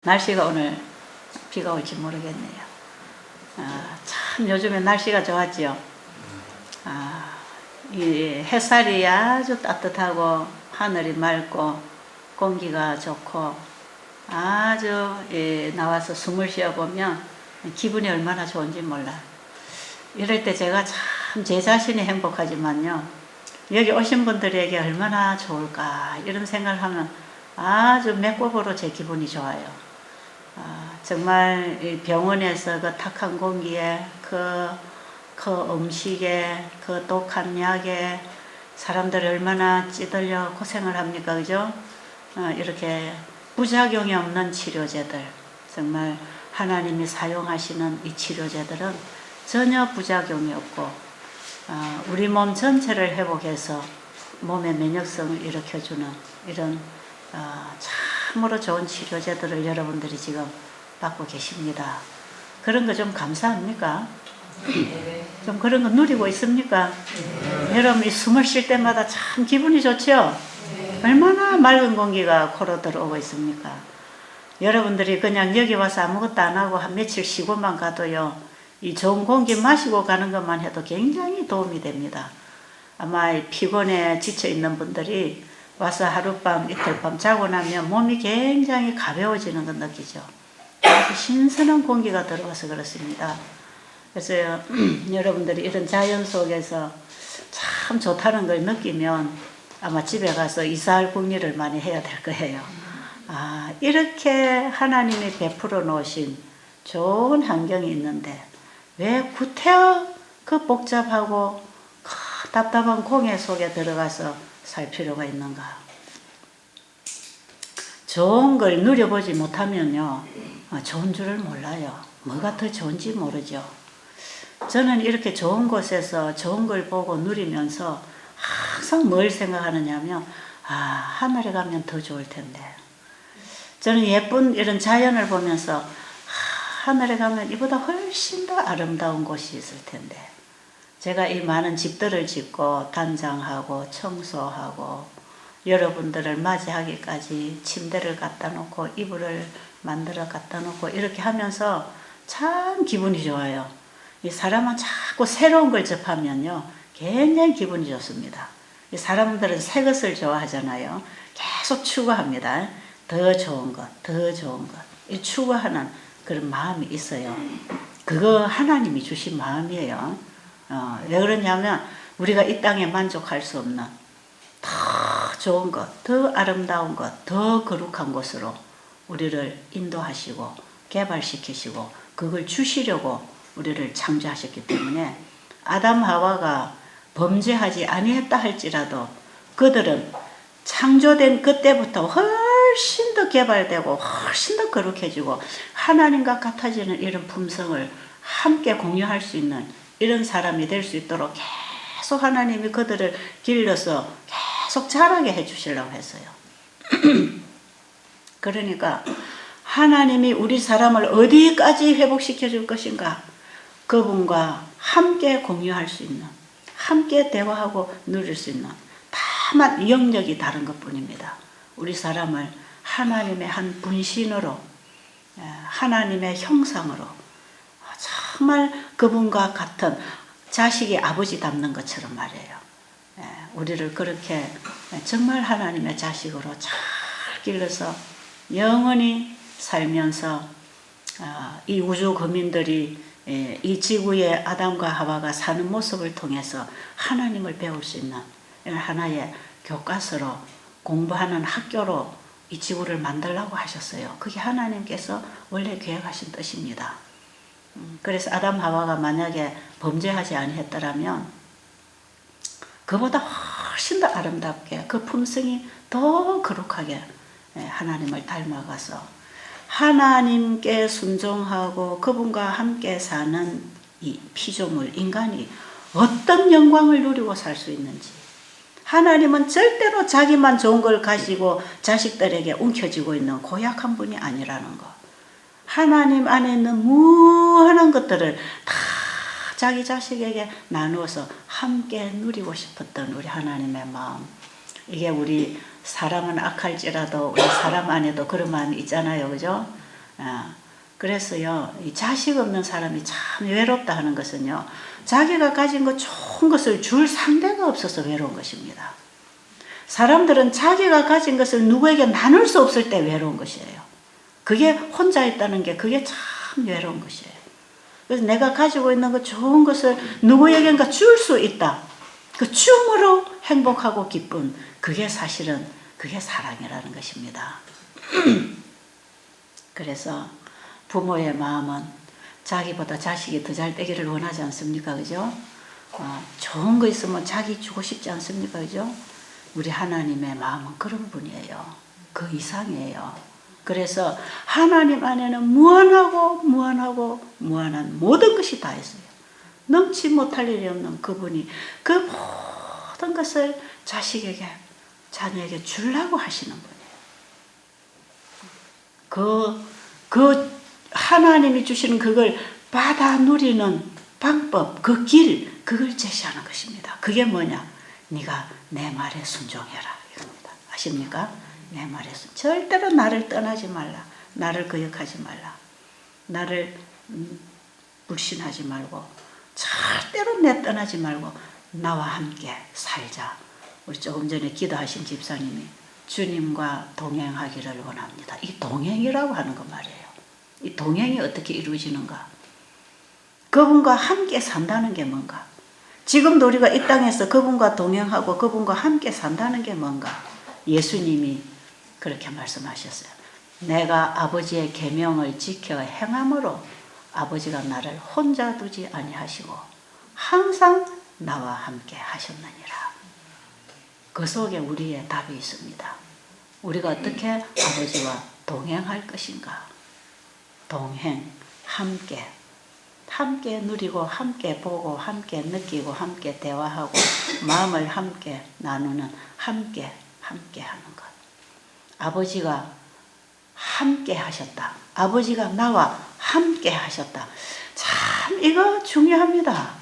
날씨가 오늘 비가 올지 모르겠네요. 참 요즘에 날씨가 좋았지요. 이 햇살이 아주 따뜻하고 하늘이 맑고 공기가 좋고 아주 나와서 숨을 쉬어보면 기분이 얼마나 좋은지 몰라. 이럴 때 제가 참 제 자신이 행복하지만요, 여기 오신 분들에게 얼마나 좋을까 이런 생각을 하면 아주 맥법으로 제 기분이 좋아요. 정말 병원에서 그 탁한 공기에 그 음식에 그 독한 약에 사람들이 얼마나 찌들려 고생을 합니까, 그죠? 이렇게 부작용이 없는 치료제들, 정말 하나님이 사용하시는 이 치료제들은 전혀 부작용이 없고 우리 몸 전체를 회복해서 몸의 면역성을 일으켜주는 이런 참으로 좋은 치료제들을 여러분들이 지금 받고 계십니다. 그런 거 좀 감사합니까? 좀 그런 거 누리고 있습니까? 여러분 이 숨을 쉴 때마다 참 기분이 좋죠? 얼마나 맑은 공기가 코로 들어오고 있습니까? 여러분들이 그냥 여기 와서 아무것도 안 하고 한 며칠 쉬고만 가도요, 이 좋은 공기 마시고 가는 것만 해도 굉장히 도움이 됩니다. 아마 피곤해 지쳐 있는 분들이 와서 하룻밤 이틀밤 자고 나면 몸이 굉장히 가벼워지는 걸 느끼죠. 아주 신선한 공기가 들어와서 그렇습니다. 그래서 여러분들이 이런 자연 속에서 참 좋다는 걸 느끼면 아마 집에 가서 이사할 궁리를 많이 해야 될 거예요. 이렇게 하나님이 베풀어 놓으신 좋은 환경이 있는데 왜 구태여 그 복잡하고 답답한 공해 속에 들어가서 살 필요가 있는가? 좋은 걸 누려보지 못하면요, 좋은 줄을 몰라요. 뭐가 더 좋은지 모르죠. 저는 이렇게 좋은 곳에서 좋은 걸 보고 누리면서 항상 뭘 생각하느냐면, 하늘에 가면 더 좋을 텐데. 저는 예쁜 이런 자연을 보면서 하늘에 가면 이보다 훨씬 더 아름다운 곳이 있을 텐데. 제가 이 많은 집들을 짓고 단장하고 청소하고 여러분들을 맞이하기까지 침대를 갖다 놓고 이불을 만들어 갖다 놓고 이렇게 하면서 참 기분이 좋아요. 이 사람은 자꾸 새로운 걸 접하면요, 굉장히 기분이 좋습니다. 이 사람들은 새 것을 좋아하잖아요. 계속 추구합니다. 더 좋은 것, 더 좋은 것. 이 추구하는 그런 마음이 있어요. 그거 하나님이 주신 마음이에요. 왜 그러냐면 우리가 이 땅에 만족할 수 없는 더 좋은 것, 더 아름다운 것, 더 거룩한 곳으로 우리를 인도하시고 개발시키시고 그걸 주시려고 우리를 창조하셨기 때문에 아담 하와가 범죄하지 아니했다 할지라도 그들은 창조된 그때부터 훨씬 더 개발되고 훨씬 더 거룩해지고 하나님과 같아지는 이런 품성을 함께 공유할 수 있는 이런 사람이 될 수 있도록 계속 하나님이 그들을 길러서 계속 자라게 해주시려고 했어요. 그러니까 하나님이 우리 사람을 어디까지 회복시켜 줄 것인가, 그분과 함께 공유할 수 있는, 함께 대화하고 누릴 수 있는, 다만 영역이 다른 것 뿐입니다. 우리 사람을 하나님의 한 분신으로, 하나님의 형상으로 정말 그분과 같은 자식이 아버지 닮는 것처럼 말이에요. 우리를 그렇게 정말 하나님의 자식으로 잘 길러서 영원히 살면서 이 우주 거민들이 이 지구의 아담과 하와가 사는 모습을 통해서 하나님을 배울 수 있는 하나의 교과서로 공부하는 학교로 이 지구를 만들라고 하셨어요. 그게 하나님께서 원래 계획하신 뜻입니다. 그래서 아담 하와가 만약에 범죄하지 아니했더라면 그보다 훨씬 더 아름답게 그 품성이 더 거룩하게 하나님을 닮아가서 하나님께 순종하고 그분과 함께 사는 이 피조물 인간이 어떤 영광을 누리고 살 수 있는지, 하나님은 절대로 자기만 좋은 걸 가지고 자식들에게 움켜쥐고 있는 고약한 분이 아니라는 것, 하나님 안에 있는 무한한 것들을 다 자기 자식에게 나누어서 함께 누리고 싶었던 우리 하나님의 마음, 이게 우리 사람은 악할지라도 우리 사람 안에도 그런 마음이 있잖아요, 그죠? 그래서요, 이 자식 없는 사람이 참 외롭다 하는 것은요, 자기가 가진 것 좋은 것을 줄 상대가 없어서 외로운 것입니다. 사람들은 자기가 가진 것을 누구에게 나눌 수 없을 때 외로운 것이에요. 그게 혼자 있다는 게 그게 참 외로운 것이에요. 그래서 내가 가지고 있는 그 좋은 것을 누구에게인가 줄 수 있다. 그 줌으로 행복하고 기쁜 그게 사실은 그게 사랑이라는 것입니다. 그래서 부모의 마음은 자기보다 자식이 더 잘 되기를 원하지 않습니까? 그죠? 좋은 거 있으면 자기 주고 싶지 않습니까? 그죠? 우리 하나님의 마음은 그런 분이에요. 그 이상이에요. 그래서 하나님 안에는 무한한 모든 것이 다 있어요. 넘지 못할 일이 없는 그분이 그 모든 것을 자식에게, 자녀에게 주려고 하시는 분이에요. 그 하나님이 주시는 그걸 받아 누리는 방법, 그 길, 그걸 제시하는 것입니다. 그게 뭐냐? 네가 내 말에 순종해라 이겁니다. 아십니까? 내 말에 절대로 나를 떠나지 말라. 나를 거역하지 말라. 나를 불신하지 말고 절대로 내 떠나지 말고 나와 함께 살자. 우리 조금 전에 기도하신 집사님이 주님과 동행하기를 원합니다. 이 동행이라고 하는 거 말이에요. 이 동행이 어떻게 이루어지는가? 그분과 함께 산다는 게 뭔가? 지금도 우리가 이 땅에서 그분과 동행하고 그분과 함께 산다는 게 뭔가? 예수님이 그렇게 말씀하셨어요. 내가 아버지의 계명을 지켜 행함으로 아버지가 나를 혼자 두지 아니하시고 항상 나와 함께 하셨느니라. 그 속에 우리의 답이 있습니다. 우리가 어떻게 아버지와 동행할 것인가? 동행, 함께 누리고 함께 보고 함께 느끼고 함께 대화하고 마음을 함께 나누는 함께 하는 것. 아버지가 함께 하셨다. 아버지가 나와 함께 하셨다. 참 이거 중요합니다.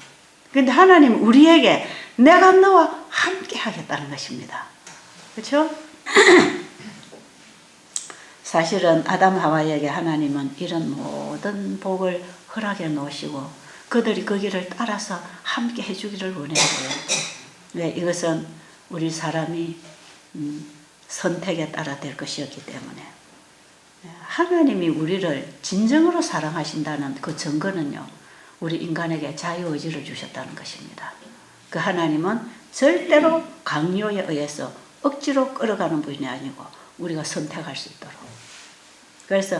근데 하나님 우리에게 내가 너와 함께 하겠다는 것입니다. 그렇죠? 사실은 아담 하와에게 하나님은 이런 모든 복을 허락해 놓으시고 그들이 그 길을 따라서 함께 해주기를 원했고요. 왜? 이것은 우리 사람이 선택에 따라 될 것이었기 때문에 하나님이 우리를 진정으로 사랑하신다는 그 증거는요. 우리 인간에게 자유의지를 주셨다는 것입니다. 그 하나님은 절대로 강요에 의해서 억지로 끌어가는 분이 아니고 우리가 선택할 수 있도록. 그래서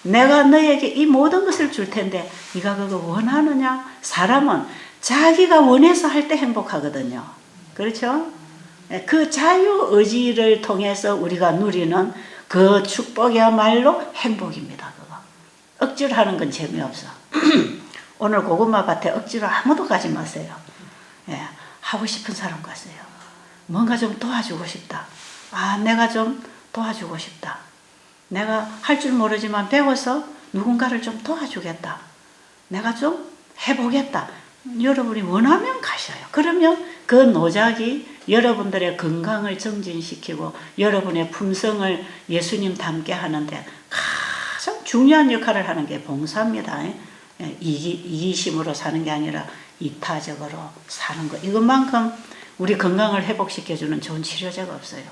내가 너에게 이 모든 것을 줄 텐데 네가 그거 원하느냐? 사람은 자기가 원해서 할 때 행복하거든요. 그렇죠? 그 자유의지를 통해서 우리가 누리는 그 축복이야말로 행복입니다. 그거. 억지로 하는 건 재미없어. 오늘 고구마 밭에 억지로 아무도 가지 마세요. 하고 싶은 사람 가세요. 뭔가 좀 도와주고 싶다. 내가 좀 도와주고 싶다. 내가 할 줄 모르지만 배워서 누군가를 좀 도와주겠다. 내가 좀 해보겠다. 여러분이 원하면 가셔요. 그러면 그 노작이 여러분들의 건강을 증진시키고 여러분의 품성을 예수님 닮게 하는데 가장 중요한 역할을 하는 게 봉사입니다. 이기심으로 사는 게 아니라 이타적으로 사는 것. 이것만큼 우리 건강을 회복시켜주는 좋은 치료제가 없어요.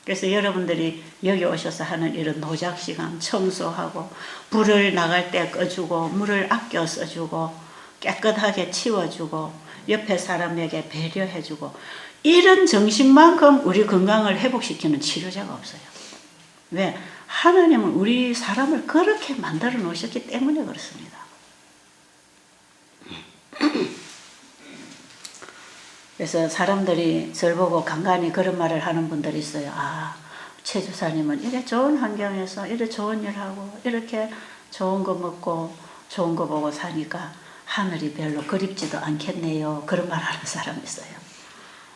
그래서 여러분들이 여기 오셔서 하는 이런 노작 시간 청소하고 불을 나갈 때 꺼주고 물을 아껴 써주고 깨끗하게 치워주고 옆에 사람에게 배려해주고 이런 정신만큼 우리 건강을 회복시키는 치료제가 없어요. 왜? 하나님은 우리 사람을 그렇게 만들어 놓으셨기 때문에 그렇습니다. 그래서 사람들이 저를 보고 간간히 그런 말을 하는 분들이 있어요. 최 주사님은 이렇게 좋은 환경에서 이렇게 좋은 일하고 이렇게 좋은 거 먹고 좋은 거 보고 사니까 하늘이 별로 그립지도 않겠네요. 그런 말 하는 사람이 있어요.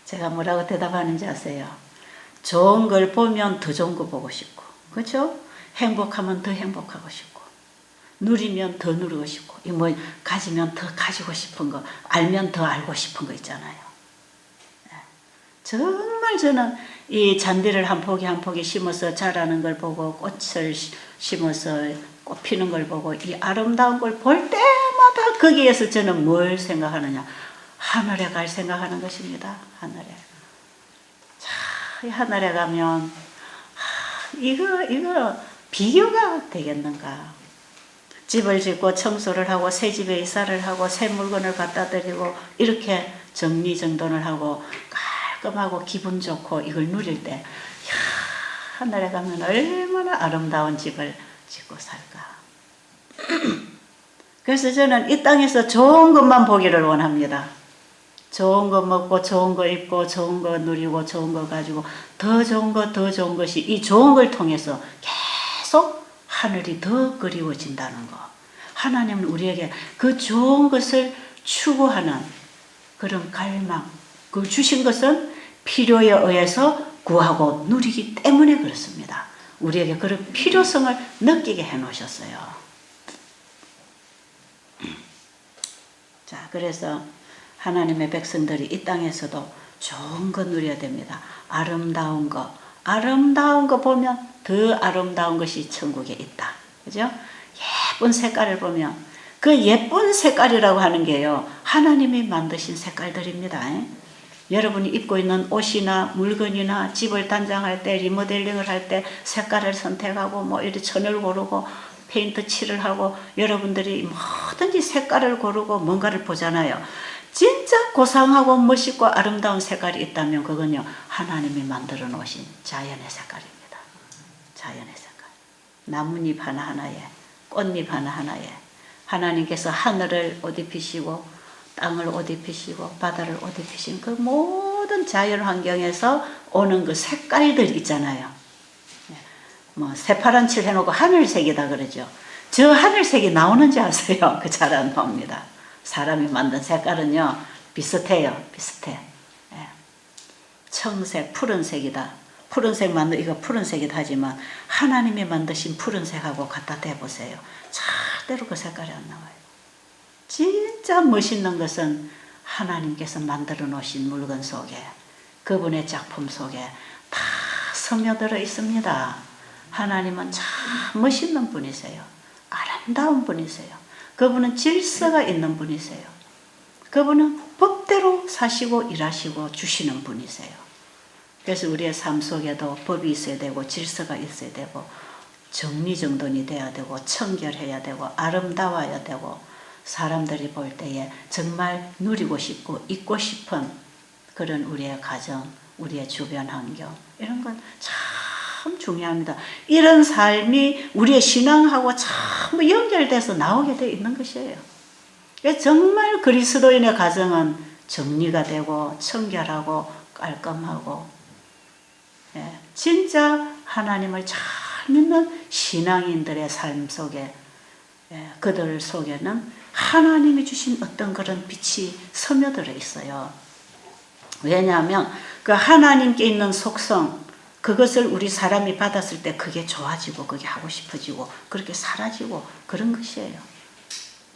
제가 뭐라고 대답하는지 아세요? 좋은 걸 보면 더 좋은 거 보고 싶고, 그렇죠? 행복하면 더 행복하고 싶고, 누리면 더 누리고 싶고, 가지면 더 가지고 싶은 거, 알면 더 알고 싶은 거 있잖아요. 정말 저는 이 잔디를 한 포기 한 포기 심어서 자라는 걸 보고 꽃을 심어서 꽃 피는 걸 보고 이 아름다운 걸 볼 때마다 거기에서 저는 뭘 생각하느냐. 하늘에 갈 생각하는 것입니다. 하늘에. 자, 이 하늘에 가면 이거 비교가 되겠는가. 집을 짓고 청소를 하고 새 집에 이사를 하고 새 물건을 갖다 드리고 이렇게 정리정돈을 하고 깔끔하고 기분 좋고 이걸 누릴 때 하늘에 가면 얼마나 아름다운 집을 짓고 살까. 그래서 저는 이 땅에서 좋은 것만 보기를 원합니다. 좋은 거 먹고 좋은 거 입고 좋은 거 누리고 좋은 거 가지고 더 좋은 것이 이 좋은 걸 통해서 계속 하늘이 더 그리워진다는 거. 하나님은 우리에게 그 좋은 것을 추구하는 그런 갈망, 그 주신 것은 필요에 의해서 구하고 누리기 때문에 그렇습니다. 우리에게 그런 필요성을 느끼게 해놓으셨어요. 자, 그래서 하나님의 백성들이 이 땅에서도 좋은 거 누려야 됩니다. 아름다운 거 보면 더 아름다운 것이 천국에 있다. 그죠? 예쁜 색깔을 보면 그 예쁜 색깔이라고 하는 게요. 하나님이 만드신 색깔들입니다. 여러분이 입고 있는 옷이나 물건이나 집을 단장할 때 리모델링을 할 때 색깔을 선택하고 뭐 이렇게 천을 고르고 페인트 칠을 하고 여러분들이 뭐든지 색깔을 고르고 뭔가를 보잖아요. 진짜 고상하고 멋있고 아름다운 색깔이 있다면 그건요. 하나님이 만들어 놓으신 자연의 색깔입니다. 자연의 색깔. 나뭇잎 하나하나에 꽃잎 하나하나에 하나님께서 하늘을 옷 입히시고 땅을 옷 입히시고 바다를 옷 입히신 그 모든 자연 환경에서 오는 그 색깔들 있잖아요. 뭐 새파란 칠 해놓고 하늘색이다 그러죠. 저 하늘색이 나오는지 아세요? 그 잘 안 나옵니다. 사람이 만든 색깔은요 비슷해요. 비슷해. 청색, 푸른색이다. 푸른색 만든 이거 푸른색이다 하지만 하나님이 만드신 푸른색하고 갖다 대보세요. 절대로 그 색깔이 안 나와요. 진짜 멋있는 것은 하나님께서 만들어 놓으신 물건 속에 그분의 작품 속에 다 스며들어 있습니다. 하나님은 참 멋있는 분이세요. 아름다운 분이세요. 그분은 질서가 있는 분이세요. 그분은 법대로 사시고 일하시고 주시는 분이세요. 그래서 우리의 삶 속에도 법이 있어야 되고 질서가 있어야 되고 정리정돈이 돼야 되고 청결해야 되고 아름다워야 되고 사람들이 볼 때에 정말 누리고 싶고 있고 싶은 그런 우리의 가정, 우리의 주변 환경 이런 건 참 중요합니다. 이런 삶이 우리의 신앙하고 참 연결돼서 나오게 되어 있는 것이에요. 정말 그리스도인의 가정은 정리가 되고 청결하고 깔끔하고 진짜 하나님을 잘 믿는 신앙인들의 삶 속에 그들 속에는 하나님이 주신 어떤 그런 빛이 스며들어 있어요. 왜냐하면 그 하나님께 있는 속성 그것을 우리 사람이 받았을 때 그게 좋아지고 그게 하고 싶어지고 그렇게 사라지고 그런 것이에요.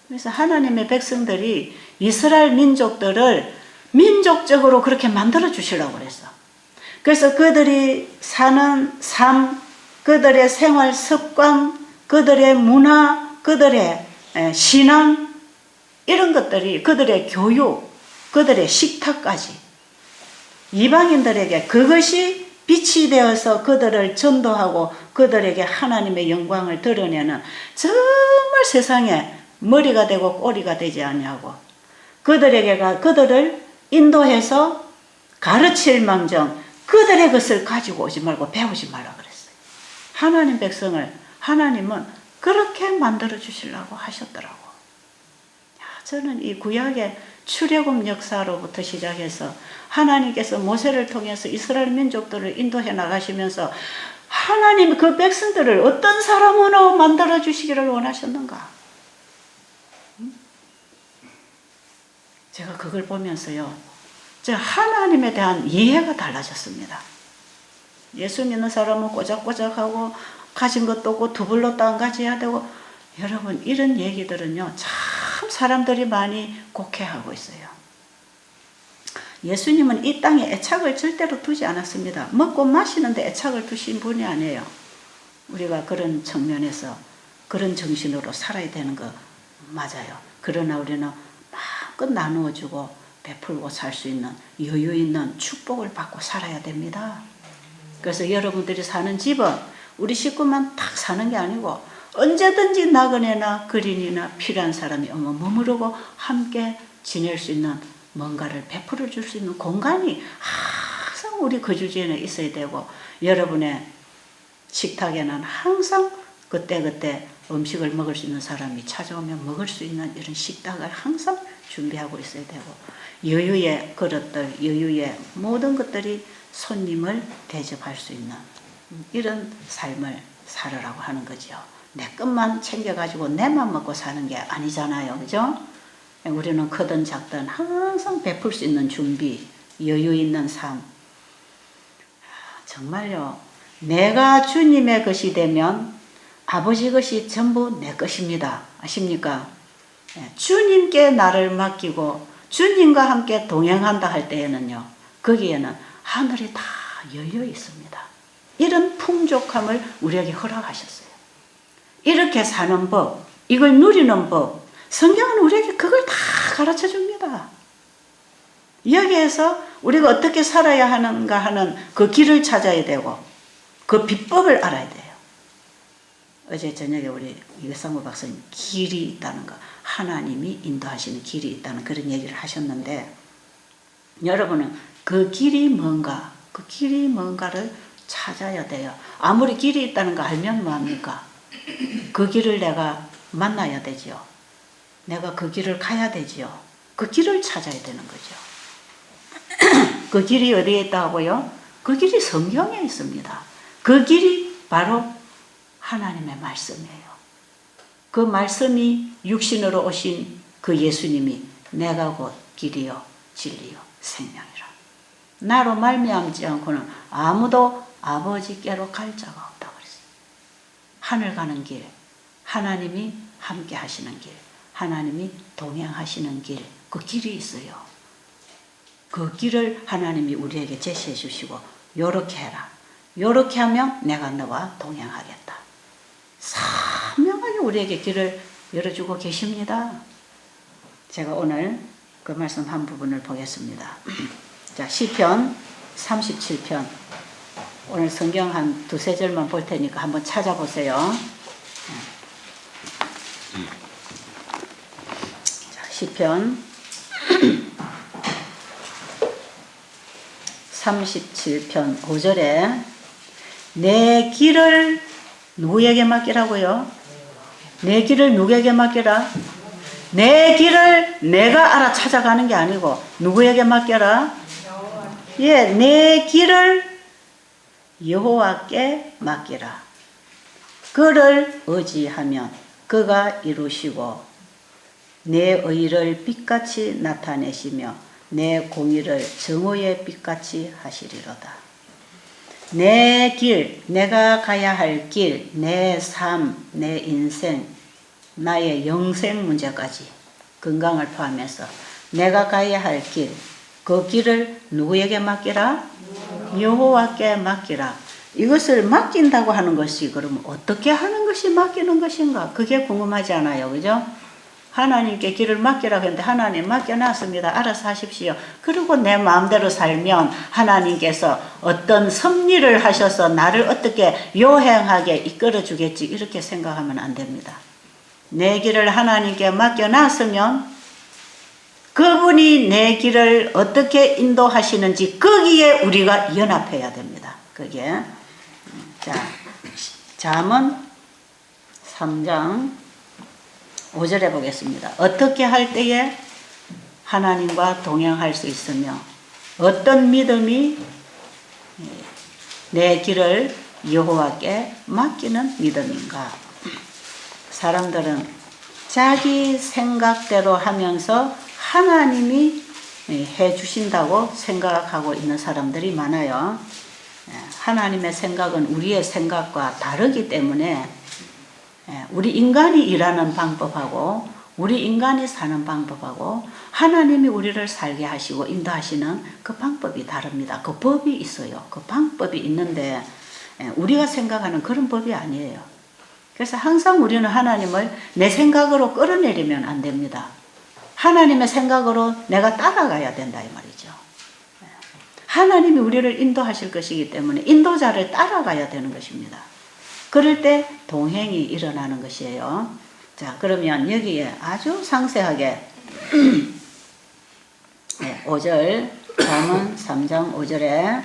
그래서 하나님의 백성들이 이스라엘 민족들을 민족적으로 그렇게 만들어 주시려고 그랬어. 그래서 그들이 사는 삶, 그들의 생활 습관, 그들의 문화, 그들의 신앙 이런 것들이 그들의 교육, 그들의 식탁까지 이방인들에게 그것이 빛이 되어서 그들을 전도하고 그들에게 하나님의 영광을 드러내는 정말 세상에 머리가 되고 꼬리가 되지 아니하고 그들을 인도해서 가르칠 망정 그들의 것을 가지고 오지 말고 배우지 말라 그랬어요. 하나님 백성을 하나님은 그렇게 만들어 주시려고 하셨더라고. 저는 이 구약의 출애굽 역사로부터 시작해서 하나님께서 모세를 통해서 이스라엘 민족들을 인도해 나가시면서 하나님이 그 백성들을 어떤 사람으로 만들어 주시기를 원하셨는가? 제가 그걸 보면서요. 제가 하나님에 대한 이해가 달라졌습니다. 예수 믿는 사람은 꼬작꼬작하고 가진 것도 없고 두불로 땅 가져야 되고 여러분 이런 얘기들은요. 참 사람들이 많이 곡해하고 있어요. 예수님은 이 땅에 애착을 절대로 두지 않았습니다. 먹고 마시는데 애착을 두신 분이 아니에요. 우리가 그런 측면에서 그런 정신으로 살아야 되는 거 맞아요. 그러나 우리는 마음껏 나누어주고 베풀고 살 수 있는 여유 있는 축복을 받고 살아야 됩니다. 그래서 여러분들이 사는 집은 우리 식구만 딱 사는 게 아니고 언제든지 나그네나 그린이나 필요한 사람이 오면 머무르고 함께 지낼 수 있는 뭔가를 베풀어 줄 수 있는 공간이 항상 우리 거주지에는 있어야 되고 여러분의 식탁에는 항상 그때그때 음식을 먹을 수 있는 사람이 찾아오면 먹을 수 있는 이런 식탁을 항상 준비하고 있어야 되고 여유의 그릇들, 여유의 모든 것들이 손님을 대접할 수 있는 이런 삶을 살으라고 하는 거죠. 내 것만 챙겨가지고 내만 먹고 사는 게 아니잖아요. 그죠? 우리는 크든 작든 항상 베풀 수 있는 준비, 여유 있는 삶. 정말요. 내가 주님의 것이 되면 아버지 것이 전부 내 것입니다. 아십니까? 주님께 나를 맡기고 주님과 함께 동행한다 할 때에는요. 거기에는 하늘이 다 열려 있습니다. 이런 풍족함을 우리에게 허락하셨어요. 이렇게 사는 법, 이걸 누리는 법, 성경은 우리에게 그걸 다 가르쳐 줍니다. 여기에서 우리가 어떻게 살아야 하는가 하는 그 길을 찾아야 되고 그 비법을 알아야 돼요. 어제 저녁에 우리 이상무 박사님 길이 있다는 거, 하나님이 인도하시는 길이 있다는 그런 얘기를 하셨는데 여러분은 그 길이 뭔가, 그 길이 뭔가를 찾아야 돼요. 아무리 길이 있다는 거 알면 뭐합니까? 그 길을 내가 만나야 되지요. 내가 그 길을 가야 되지요. 그 길을 찾아야 되는 거죠. 그 길이 어디에 있다고요? 그 길이 성경에 있습니다. 그 길이 바로 하나님의 말씀이에요. 그 말씀이 육신으로 오신 그 예수님이 내가 곧 길이요 진리요 생명이라. 나로 말미암지 않고는 아무도 아버지께로 갈 자가 없다고 그랬어요. 하늘 가는 길, 하나님이 함께 하시는 길, 하나님이 동행하시는 길, 그 길이 있어요. 그 길을 하나님이 우리에게 제시해 주시고 요렇게 해라. 요렇게 하면 내가 너와 동행하겠다. 선명하게 우리에게 길을 열어주고 계십니다. 제가 오늘 그 말씀 한 부분을 보겠습니다. 자, 시편 37편. 오늘 성경 한 두세 절만 볼 테니까 한번 찾아보세요. 자, 시편 37편 5절에 내 길을 누구에게 맡기라고요? 내 길을 누구에게 맡겨라? 내 길을 내가 알아 찾아가는 게 아니고 누구에게 맡겨라? 예, 내 길을 여호와께 맡기라. 그를 의지하면 그가 이루시고 내 의를 빛같이 나타내시며 내 공의를 정오의 빛같이 하시리로다. 내 길, 내가 가야 할 길, 내 삶, 내 인생, 나의 영생 문제까지 건강을 포함해서 내가 가야 할 길, 그 길을 누구에게 맡기라? 여호와께 맡기라. 이것을 맡긴다고 하는 것이 그러면 어떻게 하는 것이 맡기는 것인가? 그게 궁금하지 않아요. 그죠? 하나님께 길을 맡기라고 했는데 하나님 맡겨놨습니다. 알아서 하십시오. 그리고 내 마음대로 살면 하나님께서 어떤 섭리를 하셔서 나를 어떻게 요행하게 이끌어 주겠지 이렇게 생각하면 안 됩니다. 내 길을 하나님께 맡겨놨으면 그분이 내 길을 어떻게 인도하시는지 거기에 우리가 연합해야 됩니다. 그게 자, 잠언 3장 5절에 보겠습니다. 어떻게 할 때에 하나님과 동행할 수 있으며 어떤 믿음이 내 길을 여호와께 맡기는 믿음인가? 사람들은 자기 생각대로 하면서 하나님이 해주신다고 생각하고 있는 사람들이 많아요. 하나님의 생각은 우리의 생각과 다르기 때문에 우리 인간이 일하는 방법하고 우리 인간이 사는 방법하고 하나님이 우리를 살게 하시고 인도하시는 그 방법이 다릅니다. 그 법이 있어요. 그 방법이 있는데 우리가 생각하는 그런 법이 아니에요. 그래서 항상 우리는 하나님을 내 생각으로 끌어내리면 안 됩니다. 하나님의 생각으로 내가 따라가야 된다 이 말이죠. 하나님이 우리를 인도하실 것이기 때문에 인도자를 따라가야 되는 것입니다. 그럴 때 동행이 일어나는 것이에요. 자, 그러면 여기에 아주 상세하게 5절, 잠언 3장 5절에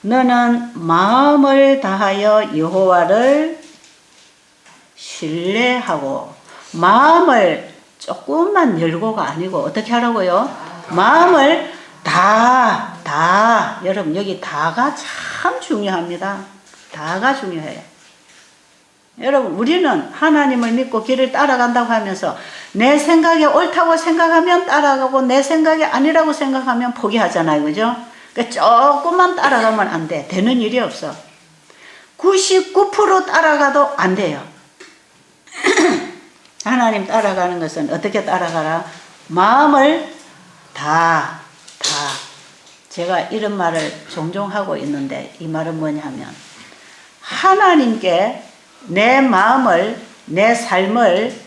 너는 마음을 다하여 여호와를 신뢰하고, 마음을 조금만 열고가 아니고 어떻게 하라고요? 마음을 다. 여러분 여기 다가 참 중요합니다. 다가 중요해요. 여러분 우리는 하나님을 믿고 길을 따라간다고 하면서 내 생각이 옳다고 생각하면 따라가고 내 생각이 아니라고 생각하면 포기하잖아요. 그죠? 그러니까 조금만 따라가면 안 돼. 되는 일이 없어. 99% 따라가도 안 돼요. 하나님 따라가는 것은 어떻게 따라가라? 마음을 다. 제가 이런 말을 종종 하고 있는데 이 말은 뭐냐면 하나님께 내 마음을, 내 삶을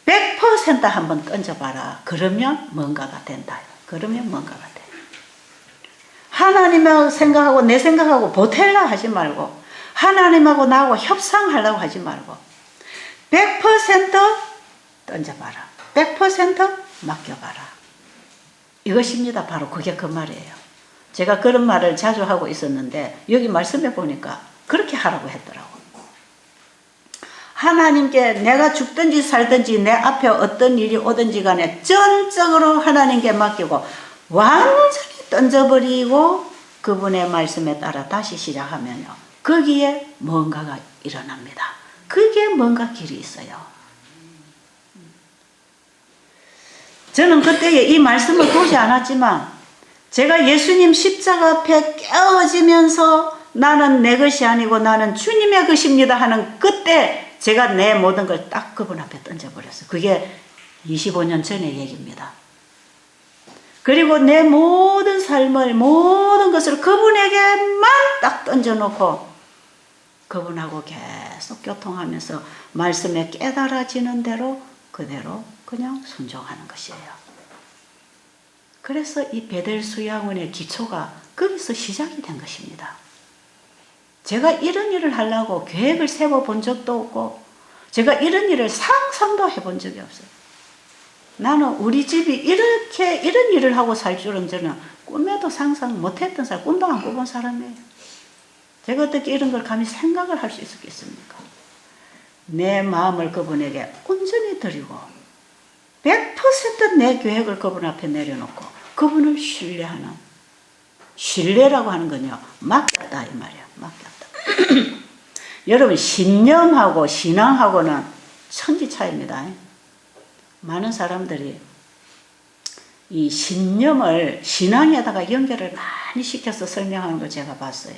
100% 한번 던져봐라. 그러면 뭔가가 된다. 그러면 뭔가가 돼. 하나님하고 생각하고 내 생각하고 보탤라 하지 말고 하나님하고 나하고 협상하려고 하지 말고 100% 던져봐라. 100% 맡겨봐라. 이것입니다. 바로 그게 그 말이에요. 제가 그런 말을 자주 하고 있었는데 여기 말씀해 보니까 그렇게 하라고 했더라고. 하나님께 내가 죽든지 살든지 내 앞에 어떤 일이 오든지 간에 전적으로 하나님께 맡기고 완전히 던져버리고 그분의 말씀에 따라 다시 시작하면요. 거기에 뭔가가 일어납니다. 그게 뭔가 길이 있어요. 저는 그때에 이 말씀을 보지 않았지만 제가 예수님 십자가 앞에 깨어지면서 나는 내 것이 아니고 나는 주님의 것입니다 하는 그때 제가 내 모든 걸 딱 그분 앞에 던져버렸어요. 그게 25년 전의 얘기입니다. 그리고 내 모든 삶을 모든 것을 그분에게만 딱 던져놓고 그분하고 계속 교통하면서 말씀에 깨달아지는 대로 그대로 그냥 순종하는 것이에요. 그래서 이 베델 수양원의 기초가 거기서 시작이 된 것입니다. 제가 이런 일을 하려고 계획을 세워본 적도 없고 제가 이런 일을 상상도 해본 적이 없어요. 나는 우리 집이 이렇게 이런 일을 하고 살 줄은 저는 꿈에도 상상 못했던 사람, 꿈도 안 꿔본 사람이에요. 제가 어떻게 이런 걸 감히 생각을 할 수 있었겠습니까? 내 마음을 그분에게 온전히 드리고 100% 내 계획을 그분 앞에 내려놓고 그분을 신뢰하는, 신뢰라고 하는 건요 맡겼다 이 말이야. 맡겼다. 여러분 신념하고 신앙하고는 천지 차이입니다. 많은 사람들이 이 신념을 신앙에다가 연결을 많이 시켜서 설명하는 걸 제가 봤어요.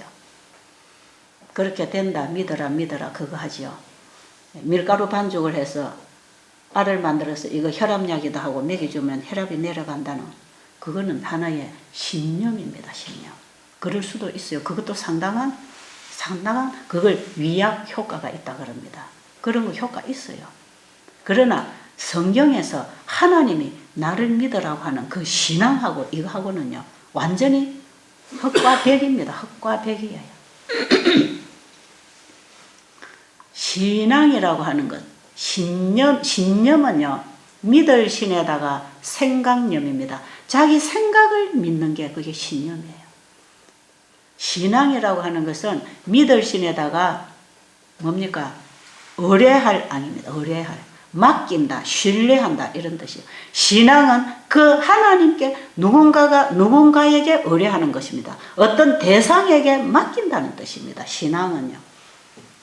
그렇게 된다 믿어라 그거 하지요. 밀가루 반죽을 해서 알을 만들어서 이거 혈압약이다 하고 먹여주면 혈압이 내려간다는 그거는 하나의 신념입니다. 신념. 그럴 수도 있어요. 그것도 상당한 그걸 위약 효과가 있다 그럽니다. 그런 거 효과 있어요. 그러나 성경에서 하나님이 나를 믿으라고 하는 그 신앙하고 이거하고는요 완전히 흑과 백입니다. 흑과 백이에요. 신앙이라고 하는 것, 신념은요 믿을 신에다가 생각념입니다. 자기 생각을 믿는 게 그게 신념이에요. 신앙이라고 하는 것은 믿을 신에다가 뭡니까? 의뢰할 앙입니다. 의뢰할. 맡긴다, 신뢰한다 이런 뜻이에요. 신앙은 그 하나님께 누군가에게 의뢰하는 것입니다. 어떤 대상에게 맡긴다는 뜻입니다. 신앙은요.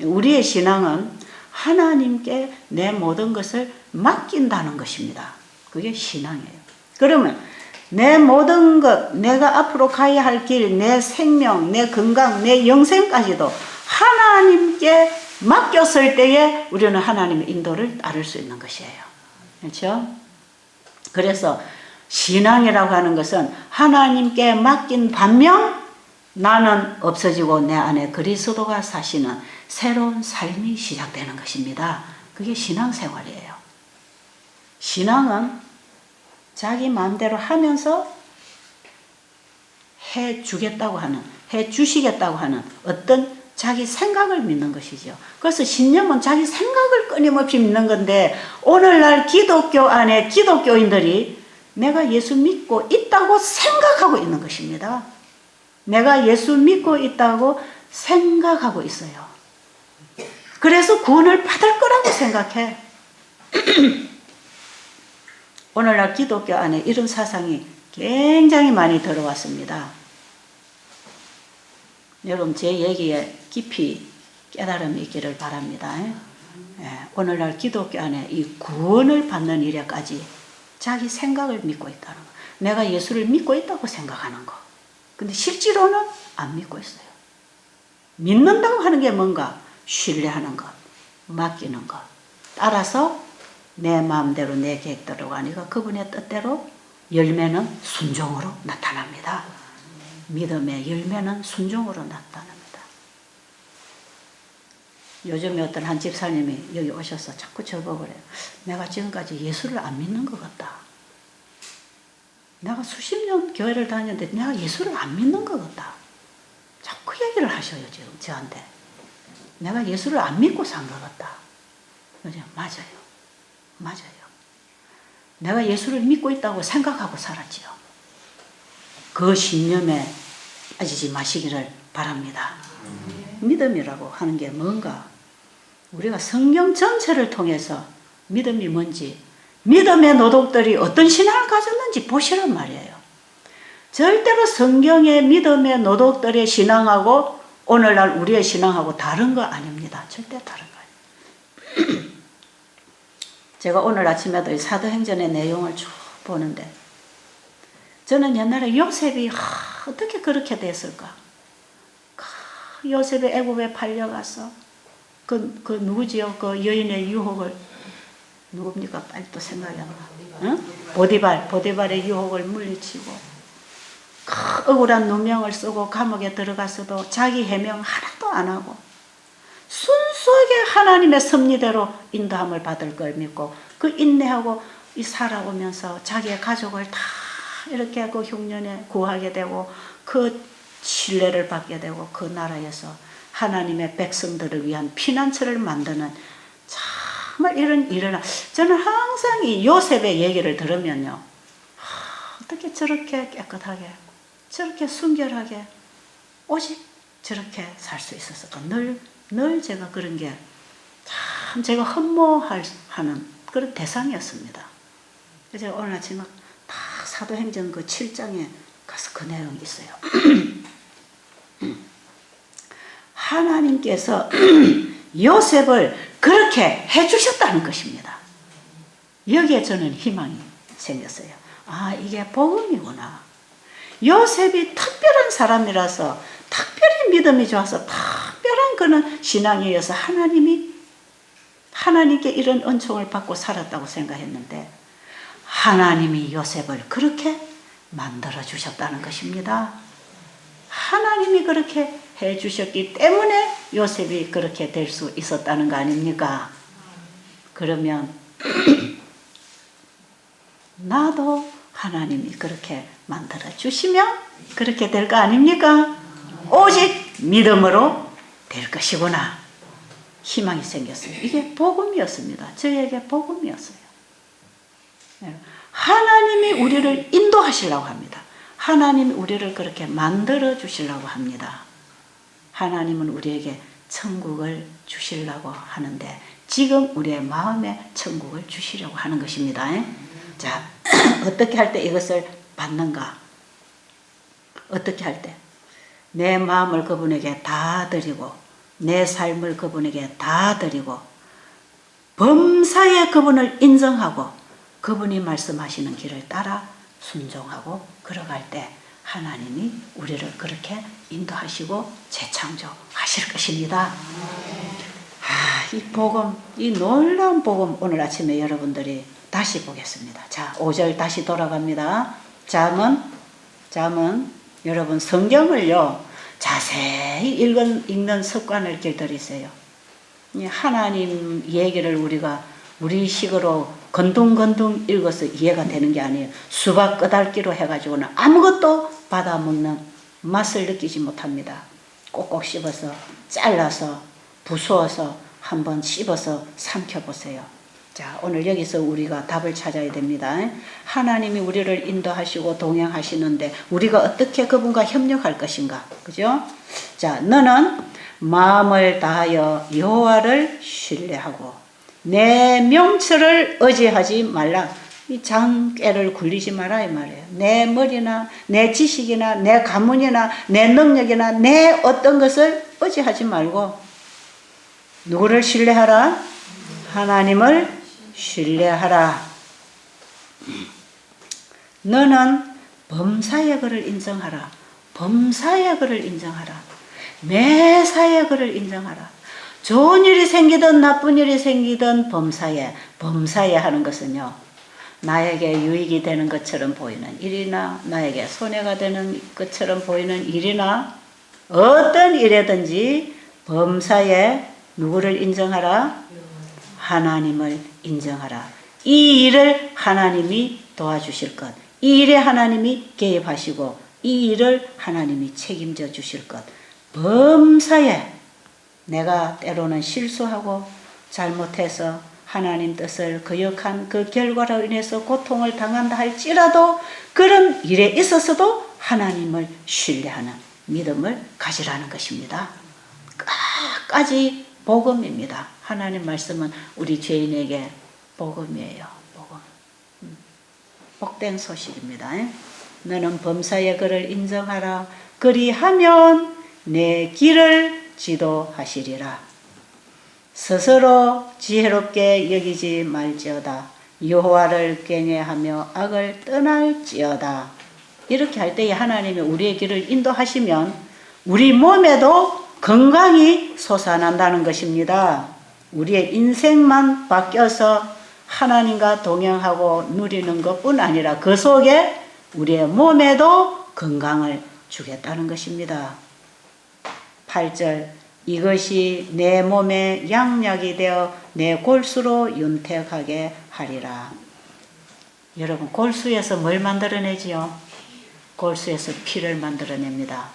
우리의 신앙은 하나님께 내 모든 것을 맡긴다는 것입니다. 그게 신앙이에요. 그러면 내 모든 것, 내가 앞으로 가야 할 길, 내 생명, 내 건강, 내 영생까지도 하나님께 맡겼을 때에 우리는 하나님의 인도를 따를 수 있는 것이에요. 그렇죠? 그래서 신앙이라고 하는 것은 하나님께 맡긴 반면 나는 없어지고 내 안에 그리스도가 사시는 새로운 삶이 시작되는 것입니다. 그게 신앙생활이에요. 신앙은 자기 마음대로 하면서 해 주시겠다고 하는 어떤 자기 생각을 믿는 것이죠. 그래서 신념은 자기 생각을 끊임없이 믿는 건데, 오늘날 기독교 안에 기독교인들이 내가 예수 믿고 있다고 생각하고 있는 것입니다. 내가 예수 믿고 있다고 생각하고 있어요. 그래서 구원을 받을 거라고 생각해. 오늘날 기독교 안에 이런 사상이 굉장히 많이 들어왔습니다. 여러분, 제 얘기에 깊이 깨달음이 있기를 바랍니다. 오늘날 기독교 안에 이 구원을 받는 일에까지 자기 생각을 믿고 있다는 거. 내가 예수를 믿고 있다고 생각하는 거. 근데 실제로는 안 믿고 있어요. 믿는다고 하는 게 뭔가? 신뢰하는 것, 맡기는 것. 따라서 내 마음대로 내 계획대로 아니고 그분의 뜻대로 열매는 순종으로 나타납니다. 믿음의 열매는 순종으로 나타납니다. 요즘에 어떤 한 집사님이 여기 오셔서 자꾸 저보고 그래요. 내가 지금까지 예수를 안 믿는 것 같다. 내가 수십 년 교회를 다녔는데 내가 예수를 안 믿는 것 같다. 자꾸 얘기를 하셔요, 지금 저한테. 내가 예수를 안 믿고 산 것 같다. 맞아요. 맞아요. 내가 예수를 믿고 있다고 생각하고 살았지요. 그 신념에 빠지지 마시기를 바랍니다. 믿음이라고 하는 게 뭔가? 우리가 성경 전체를 통해서 믿음이 뭔지, 믿음의 노독들이 어떤 신앙을 가졌는지 보시란 말이에요. 절대로 성경의 믿음의 노독들의 신앙하고 오늘날 우리의 신앙하고 다른 거 아닙니다. 절대 다른 거 아닙니다. 제가 오늘 아침에도 이 사도행전의 내용을 쭉 보는데, 저는 옛날에 요셉이 어떻게 그렇게 됐을까? 요셉이 애굽에 팔려가서 그 누구지요? 그 여인의 유혹을, 누굽니까? 빨리 또 생각이 안 나. 응? 보디발의 유혹을 물리치고 억울한 누명을 쓰고 감옥에 들어갔어도 자기 해명 하나도 안 하고 순수하게 하나님의 섭리대로 인도함을 받을 걸 믿고 그 인내하고 살아오면서 자기의 가족을 다 이렇게 그 흉년에 구하게 되고 그 신뢰를 받게 되고 그 나라에서 하나님의 백성들을 위한 피난처를 만드는, 정말 이런 일을, 저는 항상 이 요셉의 얘기를 들으면요, 어떻게 저렇게 깨끗하게, 저렇게 순결하게, 오직 저렇게 살 수 있었을까. 늘 제가 그런 게 참 제가 흠모하는 그런 대상이었습니다. 그래서 제가 오늘 아침에 다 사도행전 그 7장에 가서 그 내용이 있어요. 하나님께서 요셉을 그렇게 해주셨다는 것입니다. 여기에 저는 희망이 생겼어요. 아, 이게 복음이구나. 요셉이 특별한 사람이라서, 특별히 믿음이 좋아서, 특별한 그는 신앙이어서 하나님께 이런 은총을 받고 살았다고 생각했는데, 하나님이 요셉을 그렇게 만들어 주셨다는 것입니다. 하나님이 그렇게 해 주셨기 때문에 요셉이 그렇게 될 수 있었다는 거 아닙니까? 그러면 나도 하나님이 그렇게 만들어 주시면 그렇게 될 거 아닙니까? 오직 믿음으로 될 것이구나. 희망이 생겼어요. 이게 복음이었습니다. 저에게 복음이었어요. 하나님이 우리를 인도하시려고 합니다. 하나님이 우리를 그렇게 만들어 주시려고 합니다. 하나님은 우리에게 천국을 주시려고 하는데 지금 우리의 마음에 천국을 주시려고 하는 것입니다. 자, 어떻게 할 때 이것을 받는가? 어떻게 할 때? 내 마음을 그분에게 다 드리고 내 삶을 그분에게 다 드리고 범사에 그분을 인정하고 그분이 말씀하시는 길을 따라 순종하고 걸어갈 때 하나님이 우리를 그렇게 인도하시고 재창조하실 것입니다. 이 복음, 이 놀라운 복음 오늘 아침에 여러분들이 다시 보겠습니다. 자, 5절 다시 돌아갑니다. 잠언 여러분 성경을요 자세히 읽는 습관을 길들이세요. 하나님 얘기를 우리가 우리 식으로 건둥건둥 읽어서 이해가 되는 게 아니에요. 수박 끄달기로 해가지고는 아무것도 받아먹는 맛을 느끼지 못합니다. 꼭꼭 씹어서 잘라서 부수어서 한번 씹어서 삼켜보세요. 자, 오늘 여기서 우리가 답을 찾아야 됩니다. 하나님이 우리를 인도하시고 동행하시는데 우리가 어떻게 그분과 협력할 것인가? 그죠? 자, 너는 마음을 다하여 여호와를 신뢰하고 내 명철을 의지하지 말라. 이 장깨를 굴리지 마라 이 말이에요. 내 머리나 내 지식이나 내 가문이나 내 능력이나 내 어떤 것을 의지하지 말고 누구를 신뢰하라? 하나님을 신뢰하라. 너는 범사의 그를 인정하라. 범사의 그를 인정하라. 매사의 그를 인정하라. 좋은 일이 생기든 나쁜 일이 생기든 범사에 하는 것은요, 나에게 유익이 되는 것처럼 보이는 일이나 나에게 손해가 되는 것처럼 보이는 일이나 어떤 일이든지 범사에 누구를 인정하라? 하나님을 인정하라. 이 일을 하나님이 도와주실 것, 이 일에 하나님이 개입하시고 이 일을 하나님이 책임져 주실 것. 범사에 내가 때로는 실수하고 잘못해서 하나님 뜻을 거역한 그 결과로 인해서 고통을 당한다 할지라도 그런 일에 있어서도 하나님을 신뢰하는 믿음을 가지라는 것입니다. 끝까지 복음입니다. 하나님 말씀은 우리 죄인에게 복음이에요. 복음. 복된 소식입니다. 너는 범사의 그를 인정하라. 그리하면 내 길을 지도하시리라. 스스로 지혜롭게 여기지 말지어다. 여호와를 경외하며 악을 떠날지어다. 이렇게 할 때에 하나님이 우리의 길을 인도하시면 우리 몸에도 건강이 솟아난다는 것입니다. 우리의 인생만 바뀌어서 하나님과 동행하고 누리는 것뿐 아니라 그 속에 우리의 몸에도 건강을 주겠다는 것입니다. 8절 이것이 내 몸에 양약이 되어 내 골수로 윤택하게 하리라. 여러분, 골수에서 뭘 만들어내지요? 골수에서 피를 만들어냅니다.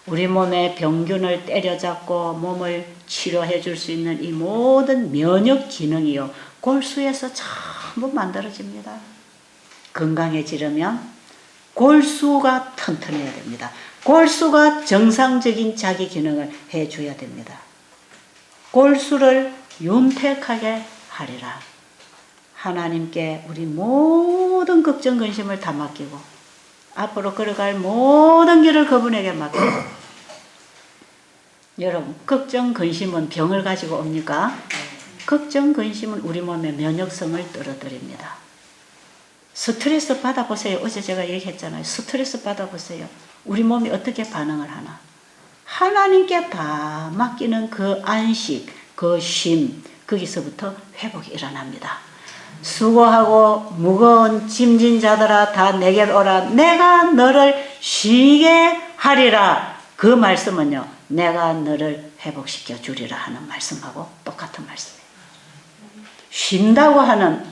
우리 몸의 병균을 때려잡고 몸을 치료해 줄 수 있는 이 모든 면역 기능이요, 골수에서 전부 만들어집니다. 건강해지려면 골수가 튼튼해야 됩니다. 골수가 정상적인 자기 기능을 해줘야 됩니다. 골수를 윤택하게 하리라. 하나님께 우리 모든 걱정 근심을 다 맡기고 앞으로 걸어갈 모든 길을 그분에게 맡기고. 여러분, 걱정 근심은 병을 가지고 옵니까? 걱정 근심은 우리 몸의 면역성을 떨어뜨립니다. 스트레스 받아보세요. 어제 제가 얘기했잖아요. 스트레스 받아보세요. 우리 몸이 어떻게 반응을 하나. 하나님께 다 맡기는 그 안식, 그 쉼, 거기서부터 회복이 일어납니다. 수고하고 무거운 짐진 자들아 다 내게로 오라. 내가 너를 쉬게 하리라. 그 말씀은요, 내가 너를 회복시켜 주리라 하는 말씀하고 똑같은 말씀이에요. 쉰다고 하는,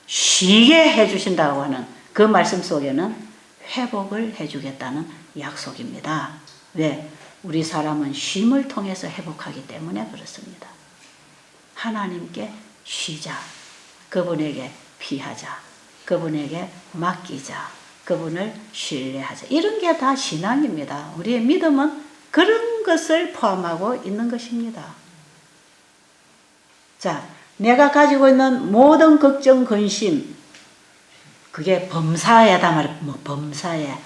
쉬게 해주신다고 하는 그 말씀 속에는 회복을 해주겠다는 약속입니다. 왜? 우리 사람은 쉼을 통해서 회복하기 때문에 그렇습니다. 하나님께 쉬자. 그분에게 피하자. 그분에게 맡기자. 그분을 신뢰하자. 이런 게 다 신앙입니다. 우리의 믿음은 그런 것을 포함하고 있는 것입니다. 자, 내가 가지고 있는 모든 걱정, 근심, 그게 범사에다 말이야. 범사에.